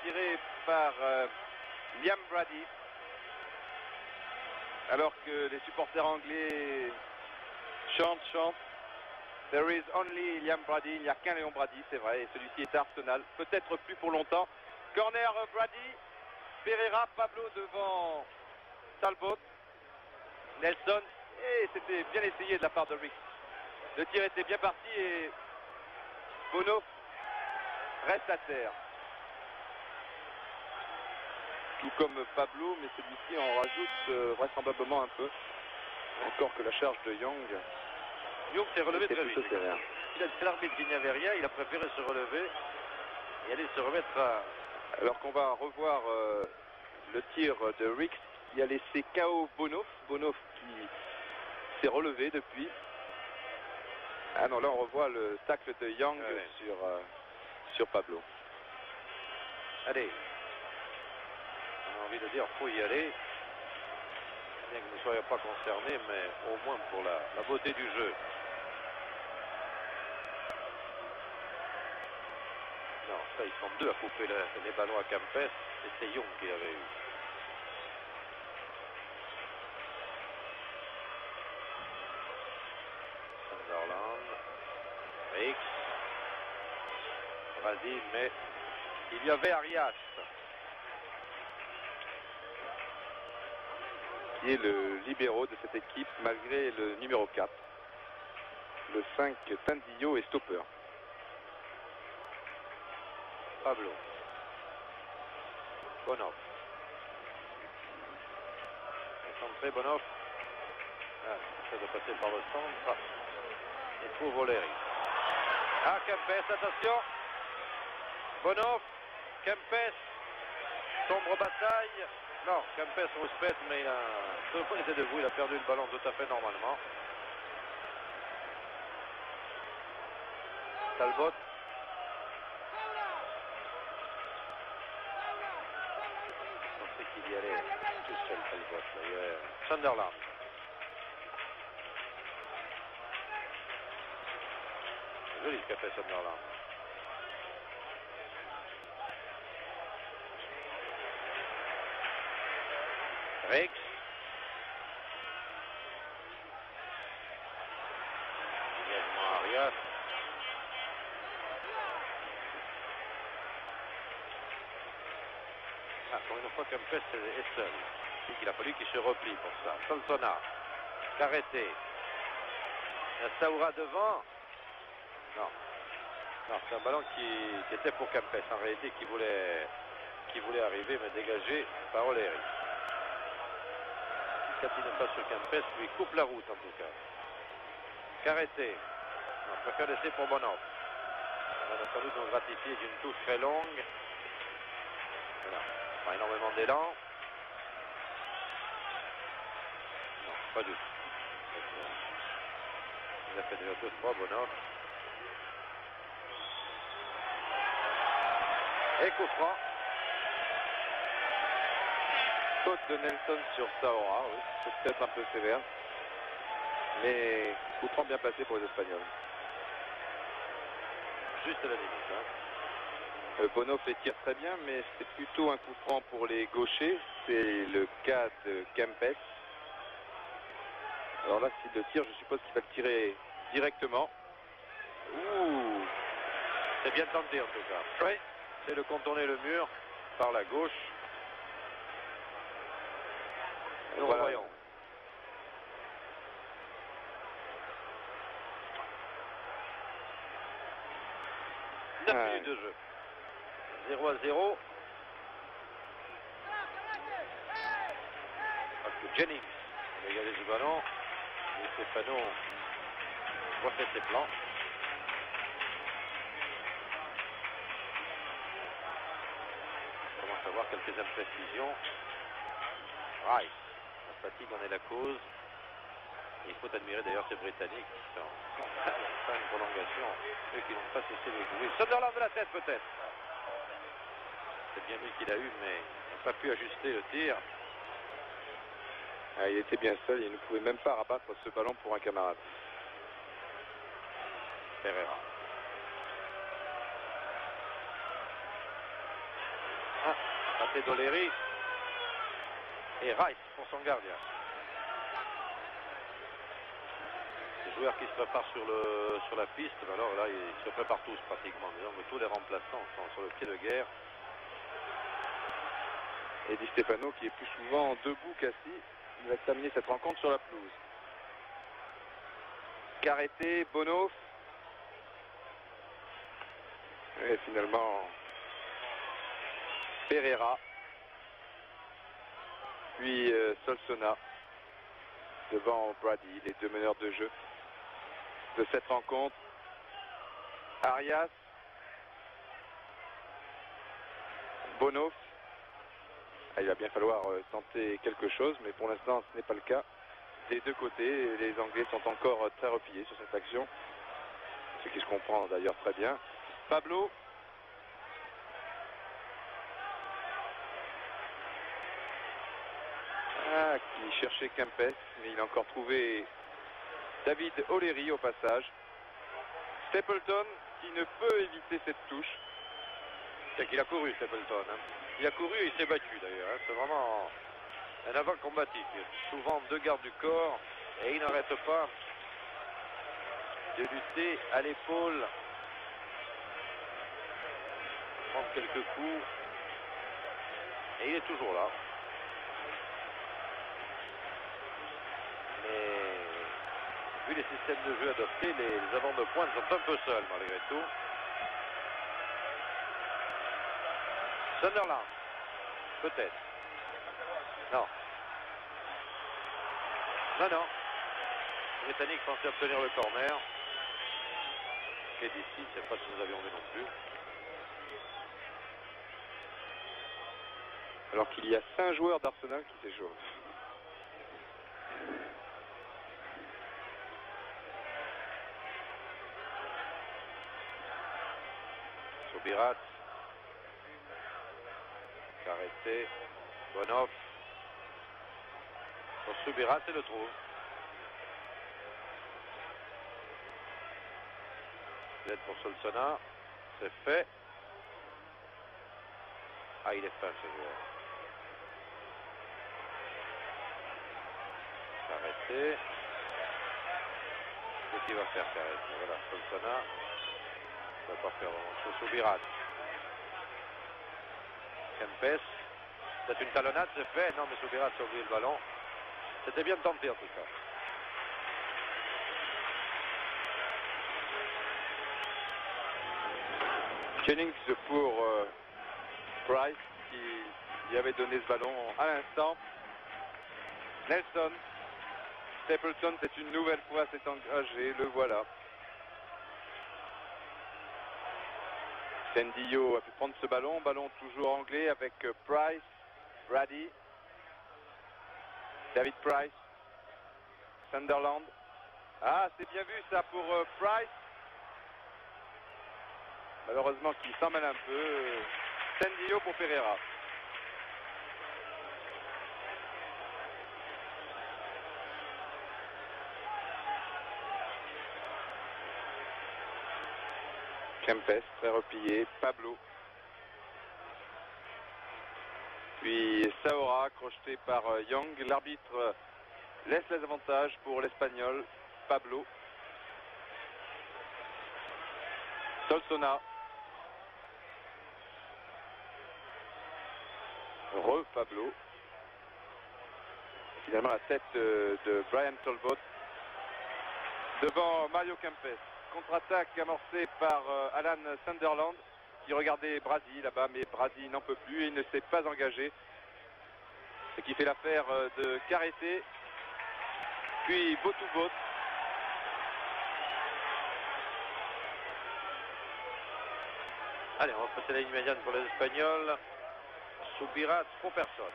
tiré par Liam Brady. Alors que les supporters anglais chantent. There is only Liam Brady. Il n'y a qu'un Léon Brady, c'est vrai. Et celui-ci est à Arsenal. Peut-être plus pour longtemps. Corner Brady. Pereira, Pablo devant Talbot. Nelson. Et c'était bien essayé de la part de Rick. Le tir était bien parti et Bono reste à terre. Tout comme Pablo, mais celui-ci en rajoute vraisemblablement un peu. Encore que la charge de Young. Young s'est relevé très vite. Sévère. L'arbitre il n'y avait rien, il a préféré se relever et aller se remettre à... Alors qu'on va revoir le tir de Ricks qui a laissé KO Bonoff. Bonoff qui s'est relevé depuis. Ah non, là on revoit le tacle de Young sur Pablo. Allez. On a envie de dire, faut y aller. Bien que nous ne soyons pas concernés, mais au moins pour la beauté du jeu. Non, ça, ils sont deux à couper les ballons à Campes. Et c'est Young qui l'avait eu. Sunderland. Rix. Brady, mais il y avait Arias. Qui est le libéro de cette équipe malgré le numéro 4. Le 5, Tandillo est stopper. Pablo. Bonoff. Centré Bonoff. Ah, ça doit passer par le centre. Ah. Il faut Voleri. Ah, Kempes, attention. Bonoff. Kempes. Sombre bataille. Non, Kempes respecte, mais tout le monde était debout. Il a perdu le ballon tout à fait normalement. Talbot. Qu'il y allait tout seul Talbot d'ailleurs. Sunderland. Joli ce qu'a fait Sunderland. Rix. Également Arias. Ah, pour une fois Kempes est seul. Il a fallu qu'il se replie pour ça. Solsona. Carreté. Saoura devant. Non. Non, c'est un ballon qui était pour Kempes en réalité, qui voulait arriver, mais dégagé par Oleri. Quand il n'est pas sur Kempes, lui coupe la route en tout cas. Carreté. On préfère laisser pour Bonoff. On a sans doute nous gratifier d'une touche très longue. Voilà. Pas énormément d'élan. Non, pas du tout. Il a fait déjà 2-3, Bonoff. Et coup franc. Faute de Nelson sur Saoura, oui, c'est peut-être un peu sévère. Mais coup franc bien passé pour les Espagnols. Juste à la limite. Hein. Bonoff les tire très bien, mais c'est plutôt un coup franc pour les gauchers. C'est le cas de Kempes. Alors là, s'il le tire, je suppose qu'il va le tirer directement. Ouh, c'est bien tenté en tout cas. Oui. C'est de contourner le mur par la gauche. Nous revoyons. 9 minutes de jeu. 0-0. Jennings a dégagé du ballon. Et Stefano refait ses plans. On commence à voir quelques imprécisions. Rice. La fatigue en est la cause. Et il faut admirer d'ailleurs ces Britanniques qui sont en fin de prolongation. Eux qui n'ont pas cessé de jouer. Sunderland de la tête peut-être. C'est bien lui qui l'a eu, mais il n'a pas pu ajuster le tir. Ah, il était bien seul, il ne pouvait même pas rabattre ce ballon pour un camarade. Pereira. Ah, raté d'O'Leary. Et Rice pour son gardien. Les joueurs qui se préparent sur la piste, alors là, ils se préparent tous pratiquement. Disons que tous les remplaçants sont sur le pied de guerre. Et Di Stefano qui est plus souvent debout qu'assis. Il va terminer cette rencontre sur la pelouse. Carreté, Bonhoff. Et finalement, Pereira. Puis Solsona. Devant Brady, les deux meneurs de jeu de cette rencontre. Arias. Bonhoff. Il va bien falloir tenter quelque chose, mais pour l'instant ce n'est pas le cas. Des deux côtés, les Anglais sont encore très repliés sur cette action. Ce qui se comprend d'ailleurs très bien. Pablo. Qui cherchait Kempes, mais il a encore trouvé David O'Leary au passage. Stapleton qui ne peut éviter cette touche. C'est qu'il a couru, Stapleton. Hein. Il a couru et il s'est battu d'ailleurs. Hein. C'est vraiment un avant combatif. Il a souvent deux gardes du corps et il n'arrête pas de lutter à l'épaule. Prendre quelques coups. Et il est toujours là. Mais vu les systèmes de jeu adoptés, les avants de pointe sont un peu seuls malgré tout. Sunderland, peut-être. Non. Non. Les Britanniques pensaient obtenir le corner. Et d'ici, je ne sais pas si nous avions vu non plus. Alors qu'il y a 5 joueurs d'Arsenal qui s'échauffent. Sobirat. Carreté. Bonhoff. Pour Sobirat, c'est le trou. L'aide pour Solsona. C'est fait. Ah, il est fin ce joueur. Carreté. Qu'est-ce qu'il va faire, Carreté? Voilà, Solsona. Il ne va pas faire grand-chose. Sobirat. Kempes. C'est une talonnade, c'est fait. Non, mais Sobirat a oublié le ballon. C'était bien tenté en tout cas. Jennings pour Price qui lui avait donné ce ballon à l'instant. Nelson. Stapleton, c'est une nouvelle fois s'est engagé, le voilà. Sendio a pu prendre ce ballon toujours anglais avec Price, Brady, David Price, Sunderland. Ah, c'est bien vu ça pour Price. Malheureusement qu'il s'en mêle un peu. Sendio pour Pereira. Kempes, très replié. Pablo. Puis Saora, crocheté par Young. L'arbitre laisse les avantages pour l'Espagnol. Pablo. Solsona. Pablo. Finalement la tête de Brian Talbot devant Mario Kempes. Contre-attaque amorcée par Alan Sunderland qui regardait Brady là-bas, mais Brady n'en peut plus et il ne s'est pas engagé. Ce qui fait l'affaire de Carreté. Puis Botoubot. Allez, on va passer la ligne médiane pour les Espagnols. Sobirat pour personne.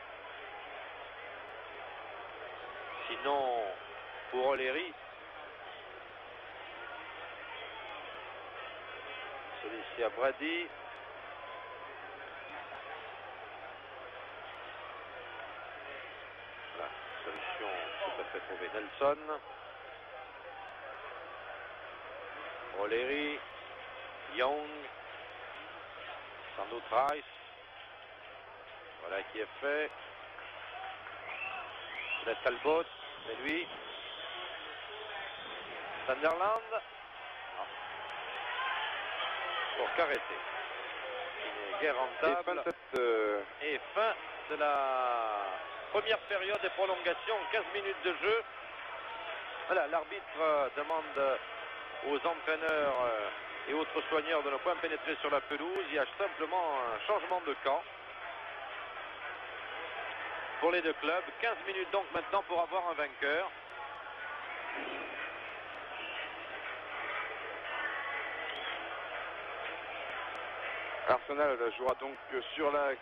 Sinon, pour O'Leary, celui-ci à Brady. Voilà, solution tout à fait trouvée. Nelson. O'Leary. Young. Sans doute Rice. qui est fait. C'est Talbot, c'est lui. Sunderland. Non. Pour Carrete. Il est guère rentable. Et fin de la première période de prolongation, 15 minutes de jeu. Voilà, l'arbitre demande aux entraîneurs et autres soigneurs de ne pas pénétrer sur la pelouse. Il y a simplement un changement de camp pour les deux clubs. 15 minutes donc maintenant pour avoir un vainqueur. Arsenal jouera donc sur la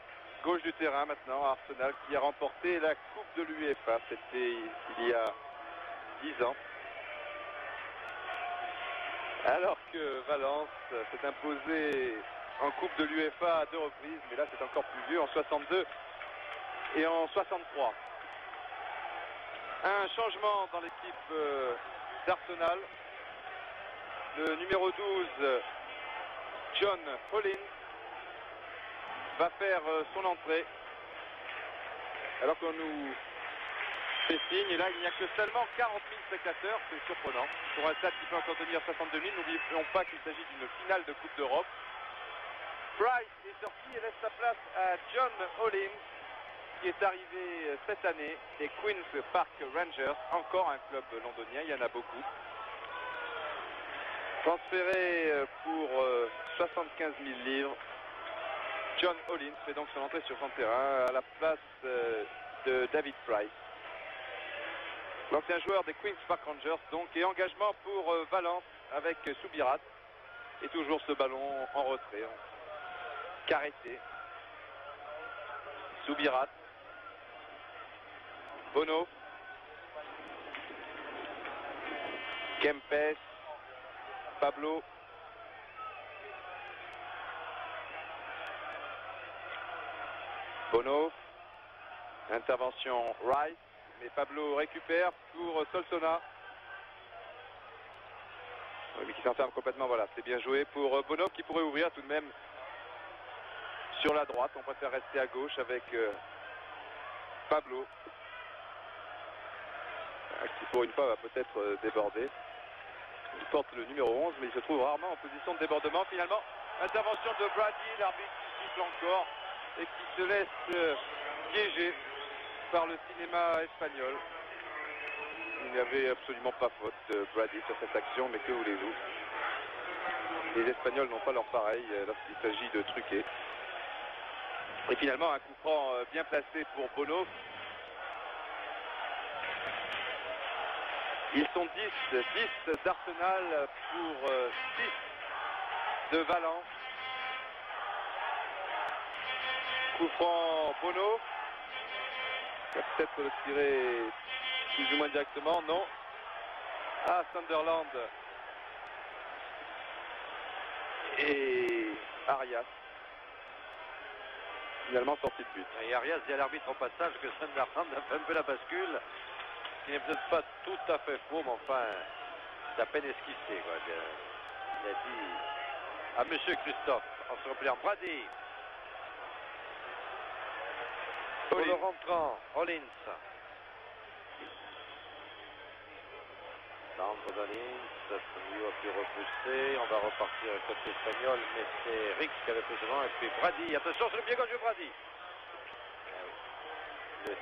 gauche du terrain maintenant. Arsenal qui a remporté la Coupe de l'UEFA. C'était il y a 10 ans. Alors que Valence s'est imposé en Coupe de l'UEFA à 2 reprises. Mais là c'est encore plus vieux, en 62 et en 63. Un changement dans l'équipe d'Arsenal. Le numéro 12, John Hollins, va faire son entrée. Alors qu'on nous fait signe, et là il n'y a que seulement 40 000 spectateurs, c'est surprenant. Pour un stade qui peut encore tenir 62 000, n'oublions pas qu'il s'agit d'une finale de Coupe d'Europe. Price est sorti et laisse sa place à John Hollins, qui est arrivé cette année des Queen's Park Rangers, encore un club londonien, il y en a beaucoup. Transféré pour 75 000 livres, John Hollins fait donc son entrée sur son terrain à la place de David Price. L'ancien joueur des Queen's Park Rangers donc, et engagement pour Valence avec Soubirat. Et toujours ce ballon en retrait. Carrete. Soubirat. Bono. Kempes. Pablo. Bono. Intervention Rice. Mais Pablo récupère pour Solsona. Oui, mais qui s'enferme complètement. Voilà, c'est bien joué pour Bono qui pourrait ouvrir tout de même sur la droite. On préfère rester à gauche avec Pablo. Qui pour une fois va peut-être déborder. Il porte le numéro 11, mais il se trouve rarement en position de débordement. Finalement, intervention de Brady, l'arbitre qui siffle encore et qui se laisse piéger par le cinéma espagnol. Il n'y avait absolument pas faute de Brady sur cette action, mais que voulez-vous? Les Espagnols n'ont pas leur pareil lorsqu'il s'agit de truquer. Et finalement, un coup franc bien placé pour Bono. Ils sont 10 d'Arsenal pour 6 de Valence. Coup franc Bono. Il va peut-être le tirer plus ou moins directement, non. Ah, Sunderland et Arias. Finalement sorti de but. Et Arias dit à l'arbitre au passage que Sunderland a fait un peu la bascule. Ce qui n'est peut-être pas tout à fait faux, mais enfin, c'est à peine esquissé, quoi. Il a dit à Monsieur Christophe, en se repliant, Brady. Pour le rentrant, Hollins. Centre d'Hollins, Samuel a pu repousser, on va repartir côté espagnol, mais c'est Rick qui avait fait devant, et puis Brady, attention sur le pied gauche de Brady. Le